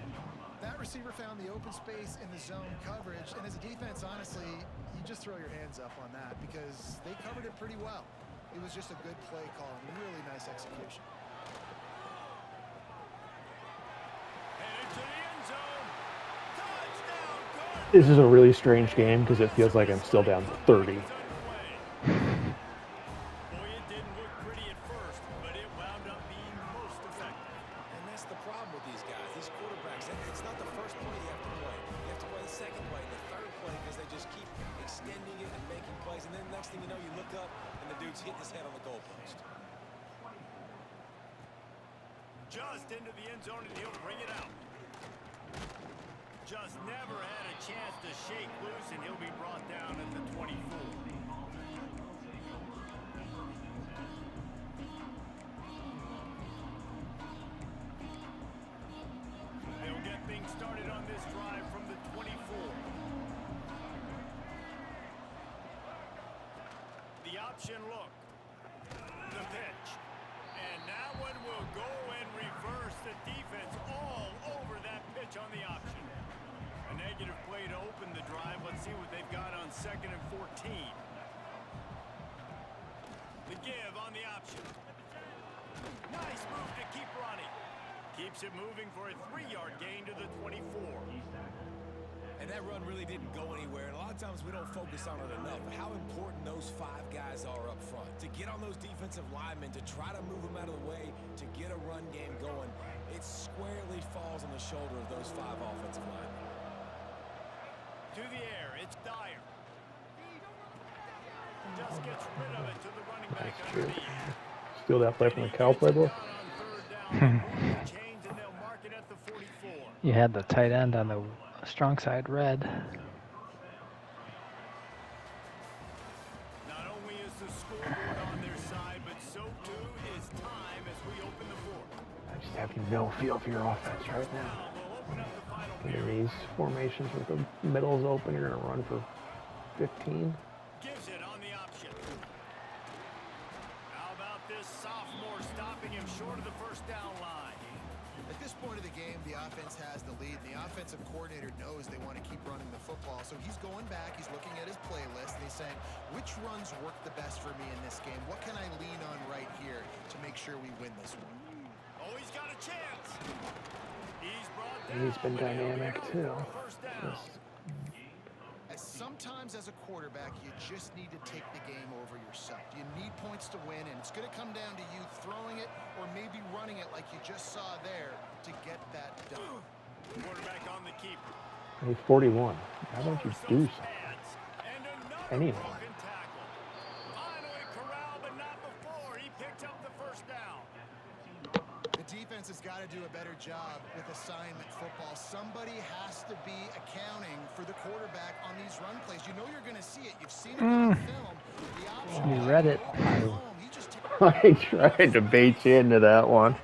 That receiver found the open space in the zone coverage, and as a defense, honestly, you just throw your hands up on that because they covered it pretty well. It was just a good play call and really nice execution. Headed to the end zone. Touchdown, Cardinals. This is a really strange game because it feels like I'm still down 30. Boy, it didn't look pretty at first, but it wound up being most effective. And that's the problem with these guys, these quarterbacks. It's not the first play you have to play. You have to play the 2nd play, the 3rd play, because they just keep extending it and making plays. And then next thing you know, you look up and the dude's hitting his head on the goalpost. Just into the end zone, and he'll bring it out. Just never had a chance to shake loose, and he'll be brought down at the 24. option look. The pitch. And that one will go and reverse the defense all over that pitch on the option. A negative play to open the drive. Let's see what they've got on 2nd and 14. The give on the option. Nice move to keep running. Keeps it moving for a 3-yard gain to the 24. And that run really didn't go anywhere. And a lot of times we don't focus on it enough. How important those 5 guys are up front. To get on those defensive linemen, to try to move them out of the way, to get a run game going, it squarely falls on the shoulder of those 5 offensive linemen. To the air, it's Dyer. Just gets rid of it to the running back underneath. Steal that play from the Cal playbook. You had the tight end on the strong side, red. Not only is the scoreboard on their side, but so too is time as we open the 4th. I just have no feel for your offense right now. In these formations where the middle is open, you're going to run for 15. Gives it on the option. How about this sophomore stopping him short of the 1st down line? At this point of the game, the offense has the lead, and the offensive coordinator knows they want to keep running the football. So he's going back, he's looking at his playlist, and he's saying, which runs work the best for me in this game? What can I lean on right here to make sure we win this one? Oh, he's got a chance. He's been dynamic too. Sometimes as a quarterback, you just need to take the game over yourself. You need points to win, and it's going to come down to you throwing it or maybe running it like you just saw there to get that done. Quarterback on the keeper. He's 41. How don't you do something? Anyone. Finally corralled, but not before. He picked up the 1st down. The defense has got to do a better job with assignment football. Somebody has to be accounting for the quarterback on these run plays. You know you're going to see it. You've seen it in the film. The option You read it. I tried to bait you into that one.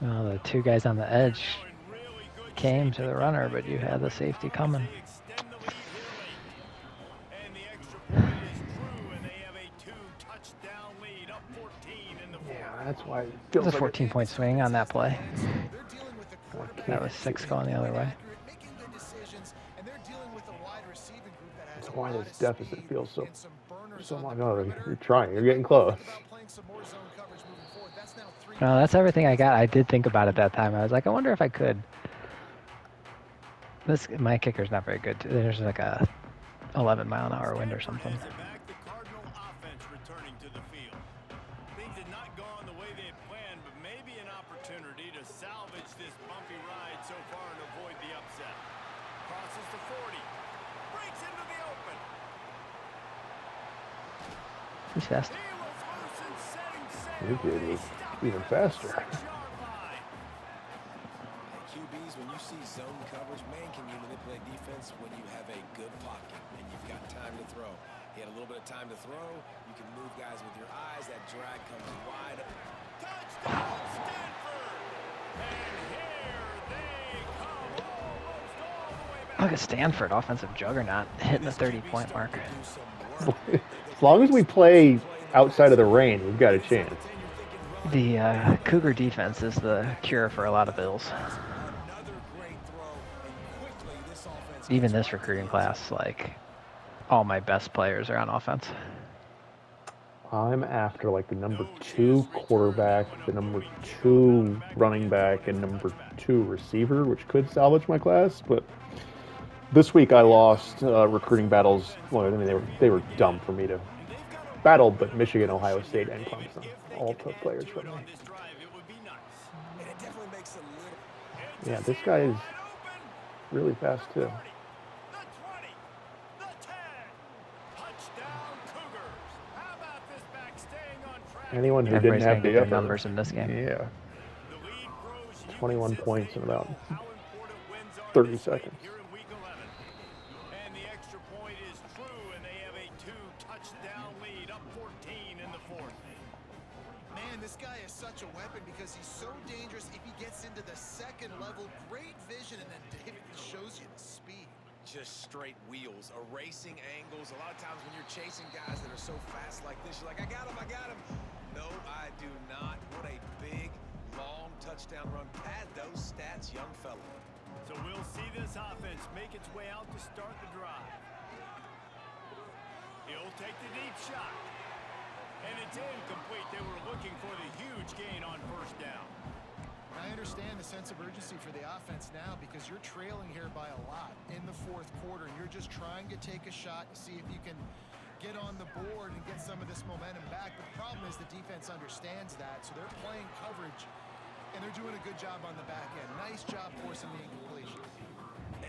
Well, the 2 guys on the edge came to the runner, but you had the safety coming. Yeah, that's why it It was feels a like 14-point swing on that play. That was 6 going the other way. That's why this deficit feels so much. Oh, you're trying. You're getting close. Well, that's everything I got. I did think about it that time. I was like, I wonder if I could. My kicker's not very good. There's like a 11-mile-an-hour wind or something. Things had not gone the way they had planned, but maybe an opportunity to salvage this bumpy ride so far and avoid the upset. Crosses the 40. Breaks into the open. He's fast. He was loose and setting sail. You did it even faster. QBs, when you see zone coverage, man, can you manipulate defense when you have a good pocket and you've got time to throw. He had a little bit of time to throw. You can move guys with your eyes. That drag comes wide. Touchdown, Stanford! And here they come almost all the way back. Look at Stanford, offensive juggernaut, hitting the 30-point mark. As long as we play outside of the rain, we've got a chance. The Cougar defense is the cure for a lot of Bills. Even this recruiting class, like, all my best players are on offense. I'm after like the number 2 quarterback, the number 2 running back, and number 2 receiver, which could salvage my class. But this week I lost recruiting battles. Well, I mean they were dumb for me to battle, but Michigan, Ohio State, and Clemson all took players from me. Yeah, this guy is really fast too. Anyone who Everybody's didn't have gonna the get their effort. numbers in this game. Yeah. 21 points in about 30 seconds. And the extra point is true, and they have a 2-touchdown lead, up 14 in the 4th. Man, this guy is such a weapon because he's so dangerous if he gets into the second level. Great vision, and then David shows you the speed. just straight wheels, erasing angles. A lot of times when you're chasing guys that are so fast like this, you're like, I got him, I got him. No, I do not. What a big, long touchdown run. Pad those stats, young fella. So we'll see this offense make its way out to start the drive. He'll take the deep shot. And it's incomplete. They were looking for the huge gain on first down. I understand the sense of urgency for the offense now because you're trailing here by a lot in the fourth quarter. And you're just trying to take a shot to see if you can get on the board and get some of this momentum back. But the problem is the defense understands that. So they're playing coverage, and they're doing a good job on the back end. Nice job forcing the incompletion.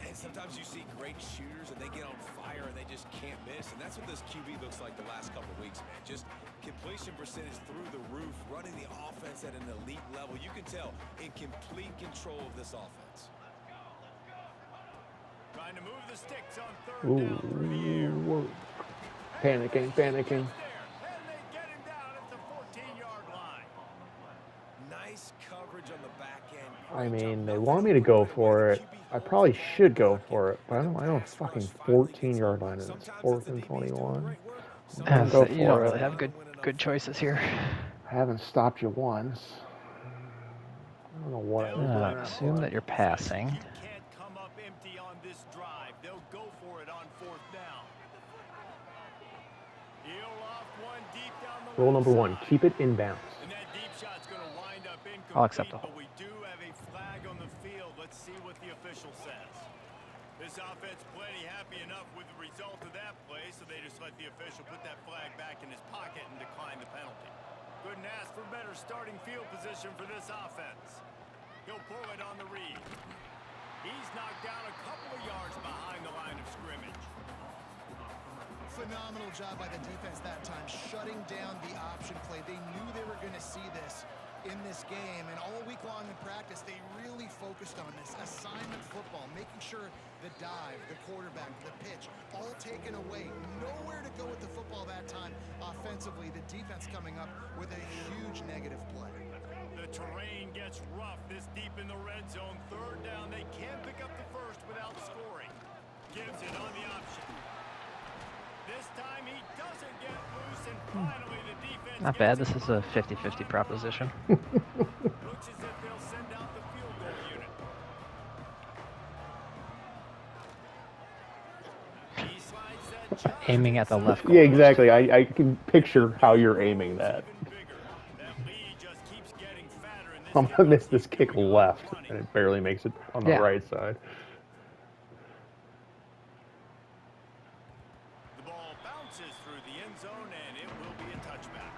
And sometimes you see great shooters and they get on fire and they just can't miss. And that's what this QB looks like the last couple of weeks, man. Just completion percentage through the roof, running the offense at an elite level. You can tell in complete control of this offense. Trying to move the sticks on third down through the air. Panicking. And they get him down at the 14-yard line. Nice coverage on the back end. I mean, they want me to go for it. I probably should go for it, but I don't fucking 14-yard line in this. 4th and 21. So Go you don't for really it. have good choices here. I haven't stopped you once. I don't know what I was doing. Assume that you're passing. You can't come up empty on this drive. They'll go for it on fourth down. He'll loft one deep down the Rule number right 1, side. keep it inbounds. And that deep shot's going to wind up incomplete. I'll accept it. But we do have a flag on the field. Let's see what the official says. This offense plenty happy enough with the result of that play, so they just let the official put that flag back in his pocket and decline the penalty. Couldn't ask for better starting field position for this offense. He'll pull it on the read. He's knocked down a couple of yards behind the line of scrimmage. Phenomenal job by the defense that time, shutting down the option play. They knew they were going to see this in this game, and all week long in practice, they really focused on this assignment football, making sure the dive, the quarterback, the pitch, all taken away. Nowhere to go with the football that time offensively. The defense coming up with a huge negative play. The terrain gets rough this deep in the red zone. Third down, they can't pick up the first without scoring. Gives it on the option. This time he doesn't get loose, and finally the defense Not bad. This is a 50-50 proposition. looks as if they'll send out the field goal unit. He slides that Aiming at the left Yeah, corner. exactly. I can picture how you're aiming that. even bigger. That lead just keeps getting fatter, and this I'm gonna miss this kick left, and it barely makes it on the Yeah. right side. the ball bounces through the end zone, and it will be a touchback.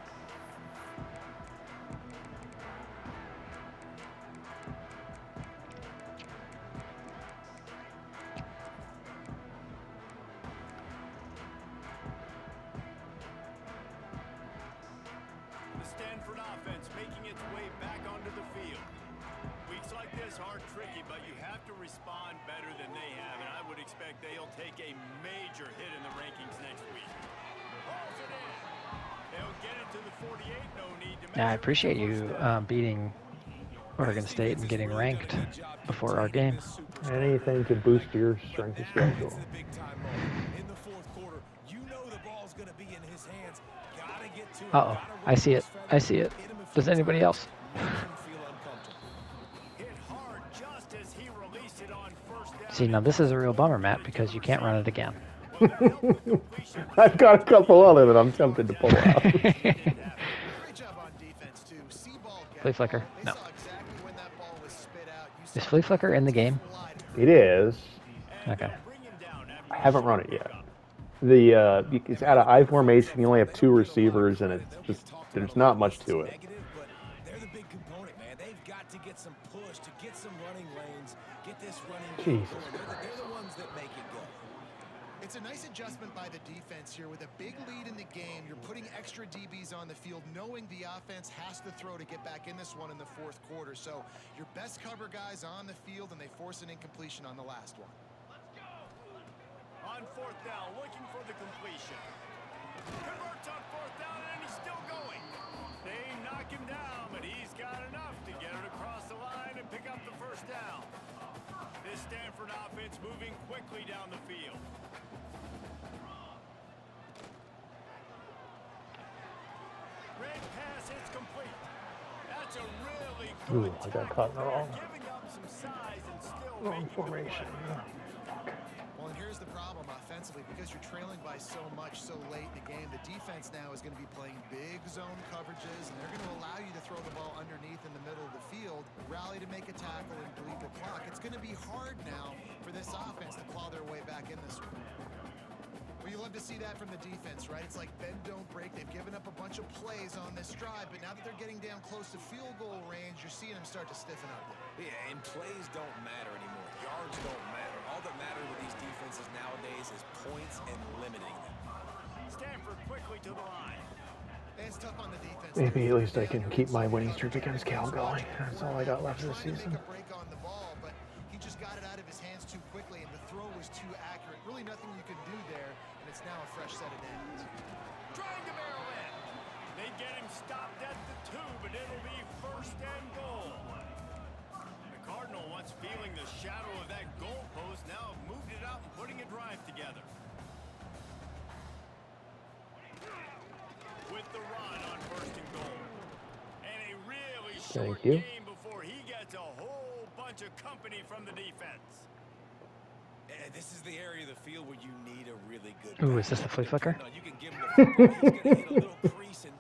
The Stanford offense making its way back onto the field. Weeks like this are tricky, but you have to respond better than they have, and I would expect they'll take a major hit in the rankings next week. Hauls it in. They'll get it to the 48. No need to Yeah, I measure. appreciate you beating Oregon State and getting ranked before our game. Anything to boost your strength of schedule. It's the big time moment. In the fourth quarter, you know the ball's going to be in his hands. Gotta get to him. Uh-oh. Gotta I see run it. his I see it. Hit him if Does he's anybody hurt. else? Make him feel uncomfortable. Hit hard just as he released it on first down. See, now this is a real bummer, Matt, because you can't run it again. I've got a couple other that I'm tempted to pull out. Great job on defense, too. See ball get Flea flicker? ball. They No. saw exactly when that ball was spit out. You Is saw flea flicker in the game? slide. It is. Okay. I haven't run it yet. It's out of I formation. You only have 2 receivers, and it's just there's not much to it. Negative, but they're the big component, man. They've got to get some push, to get some running lanes, get this running game Jesus going. They're the ones that make it go. It's a nice adjustment by the defense here. With a big lead in the game, you're putting extra DBs on the field, knowing the offense has to throw to get back in this one in the fourth quarter. So your best cover guys on the field, and they force an incompletion on the last one. On fourth down, looking for the completion. Converts on fourth down, and he's still going. They knock him down, but he's got enough to get it across the line and pick up the first down. This Stanford offense offense moving quickly down the field. Red pass is complete. That's a really good Ooh, I got caught in the tackle wrong, there, giving up some size and still wrong making the formation. play. Well, and here's the problem offensively, because you're trailing by so much so late in the game, the defense now is going to be playing big zone coverages, and they're going to allow you to throw the ball underneath in the middle of the field, rally to make a tackle, and bleed the clock. It's going to be hard now for this offense to claw their way back in this one. Well, you love to see that from the defense, right? It's like bend, don't break. They've given up a bunch of plays on this drive, but now that they're getting down close to field goal range, you're seeing them start to stiffen up there. Yeah, and plays don't matter anymore. Yards don't matter. All that matters with these defenses nowadays is points and limiting them. Stanford quickly to the line. And it's tough on the defense. Maybe at least I can keep my winning streak against Cal going. That's all I got left this season. Make a break on the ball, but he just got it out of his hands too quickly, and the throw was too accurate. Really nothing you could do there, and it's now a fresh set of downs. Trying to barrel in. They get him stopped at the 2, but it'll be first and goal. The Cardinal, once feeling the shadow of that goalpost, now have moved it out and putting a drive together. With the run on first and goal. And a really short game before he gets a whole bunch of company from the defense. And this is the area of the field where you need a really good Ooh, is this the flea flicker? No, you can give him the football. He's going to hit a little crease and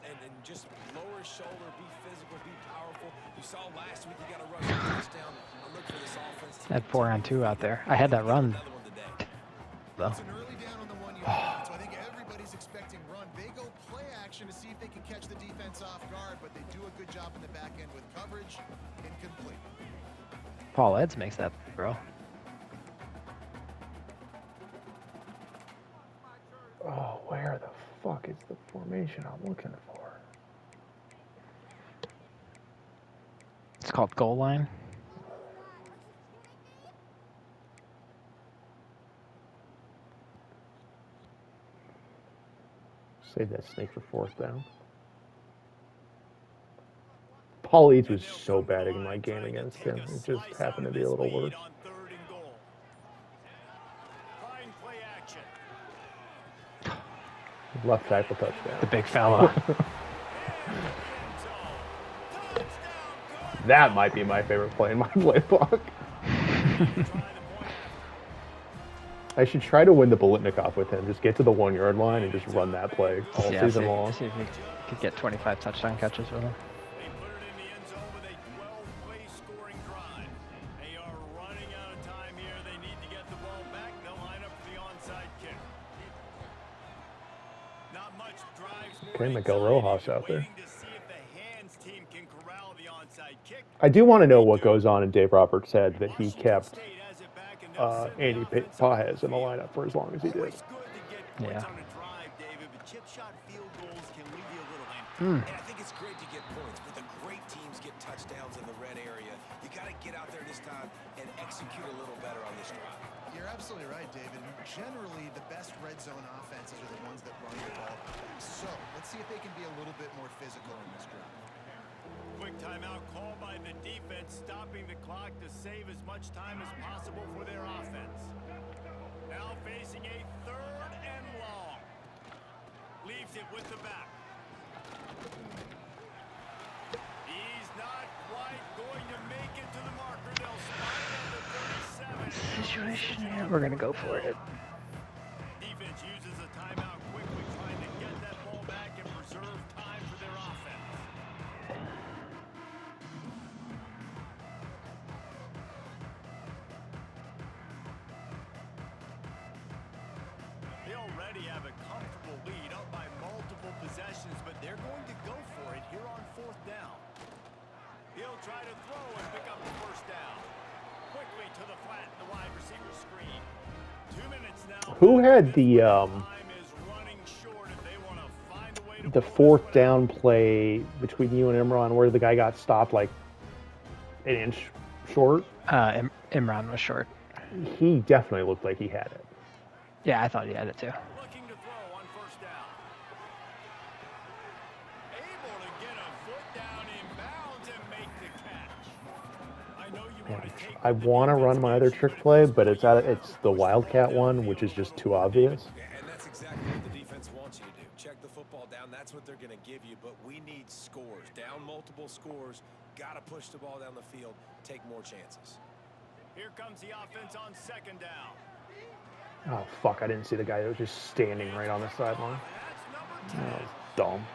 just lower his shoulder, be physical, be powerful. You saw last week he got a rushing touchdown. I look for this offense. I had 4 on 2 out there. I had that run, though. It's an early down on the 1 yard, so I think everybody's expecting run. They go play action to see if they can catch the defense off guard, but they do a good job in the back end with coverage. Incomplete. Paul Eds makes that throw. Oh, where the fuck is the formation I'm looking for? It's called goal line. Save that snake for fourth down. Paul Eads was so bad in my game against him. It just happened to be a little worse. Left tackle touchdown. The big fella. That might be my favorite play in my playbook. I should try to win the Bolitnikoff with him. Just get to the 1 yard line and just run that play all season long. See if he could get 25 touchdown catches with him. They put it in the end zone with a 12-play scoring drive. They are running out of time here. They need to get the ball back. They'll line up for the onside kick. Not much drives. Okay, Miguel Rojas out there. Waiting to see if the hands team can corral the onside kick. I do want to know what goes on in Dave Roberts' head that he kept State has it back, and they'll send the Andy offensive Paez in the lineup for as long as he did. Always good to get points Yeah. on a drive, David, but chip shot field goals can leave you a little empty. Hmm. And I think it's great to get points, but the great teams get touchdowns in the red area. You got to get out there this time and execute a little better on this drive. You're absolutely right, David. Generally, the best red zone offenses are the ones that run the ball. So let's see if they can be a little bit more physical in this drive. Quick timeout called by the defense, stopping the clock to save as much time as possible for their offense. Now facing a 3rd and long. Leaves it with the back. He's not quite going to make it to the marker. They'll spot it at the 37. Situation here. We're gonna go for it. Defense uses a timeout quickly, trying to get that ball back and preserve time for their offense. They already have a comfortable lead, up by multiple possessions, but they're going to go for it here on 4th down. He'll try to throw and pick up the first down. Quickly to the flat, the wide receiver screen. 2 minutes now. Who had the Time is running short if they want to find a way to the pull this 4th one down play between you and Imran where the guy got stopped like an inch short? Imran was short. He definitely looked like he had it. Yeah, I thought he had it too. Looking to throw on first down. Able to get a foot down in bounds and make the catch. I know you want to take I want to run my other trick play, but it's the Wildcat one, which is just too obvious. And that's exactly what the defense wants you to do. Check the football down. That's what they're going to give you. But we need scores. Down multiple scores. Got to push the ball down the field. Take more chances. Here comes the offense on second down. Oh, fuck, I didn't see the guy that was just standing right on the sideline. That's number 10. That was dumb.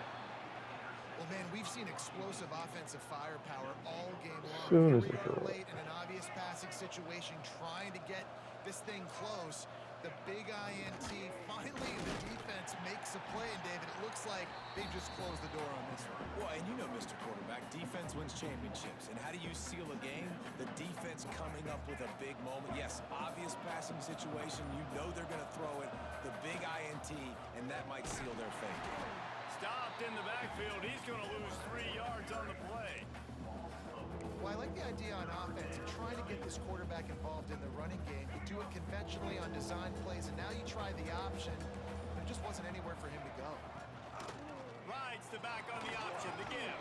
Well, man, we've seen explosive offensive firepower all game long. Soon as Here we they are throw it. late in an obvious passing situation, trying to get this thing close. The big INT. Finally, the defense makes a play, and David, it looks like they just closed the door on this one. Well, and you know, Mr. Quarterback, defense wins championships. And how do you seal a game? The defense coming up with a big moment. Yes, obvious passing situation. You know they're going to throw it. The big INT, and that might seal their fate. Stopped in the backfield. He's going to lose 3 yards on the play. Well, I like the idea on offense of trying to get this quarterback involved in the running game. You do it conventionally on design plays, and now you try the option. There just wasn't anywhere for him to go. Rides the back on the option. The give.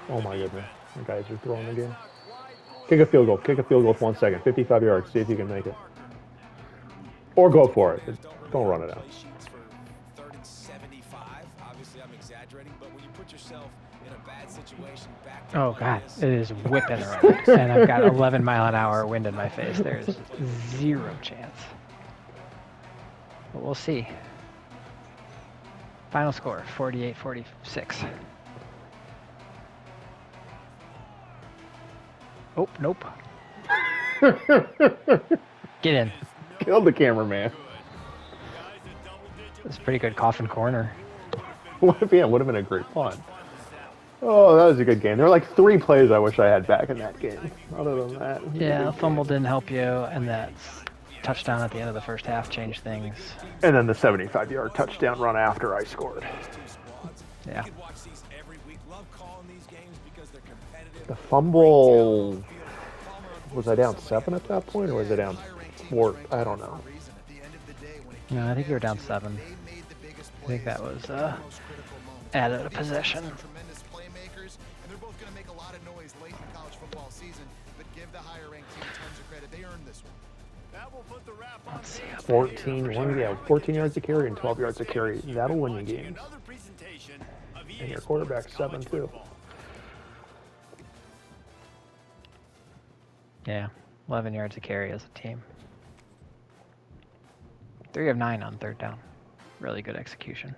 Oh my goodness. The guys are throwing again. Kick a field goal. Kick a field goal with 1 second. 55 yards. See if you can make it. Or go for it. Don't run it out. Play sheets for 3rd and 75. Obviously, I'm exaggerating, but when you put yourself in a bad situation, back to Oh like god, this, it is whipping around, and I've got 11-mile-an-hour wind in my face. There's zero chance. But we'll see. Final score: 48-46. Oh, nope. Get in. Killed the cameraman. That's a pretty good coffin corner. Would have been a great punt. Oh, that was a good game. There were like 3 plays I wish I had back in that game. Other than that, Yeah, fumble didn't help you, and that touchdown at the end of the first half changed things. And then the 75-yard touchdown run after I scored. Yeah. you could watch these every week. Love calling these games because they're competitive. The fumble. Was I down 7 at that point, or was I down 4? I don't know. No, I think you were down 7. I think that was added a possession. Tremendous playmakers, and they're both going to make a lot of noise late in the college football season, but give the higher ranked team tons of credit. They earned this one. That will put the wrap on Let's see. 14 yards to carry and 12 yards to carry. That'll win you games. another presentation of EA And your Sports quarterback's College 7-2. Football. Yeah, 11 yards to carry as a team. 3 of 9 on 3rd down. Really good execution.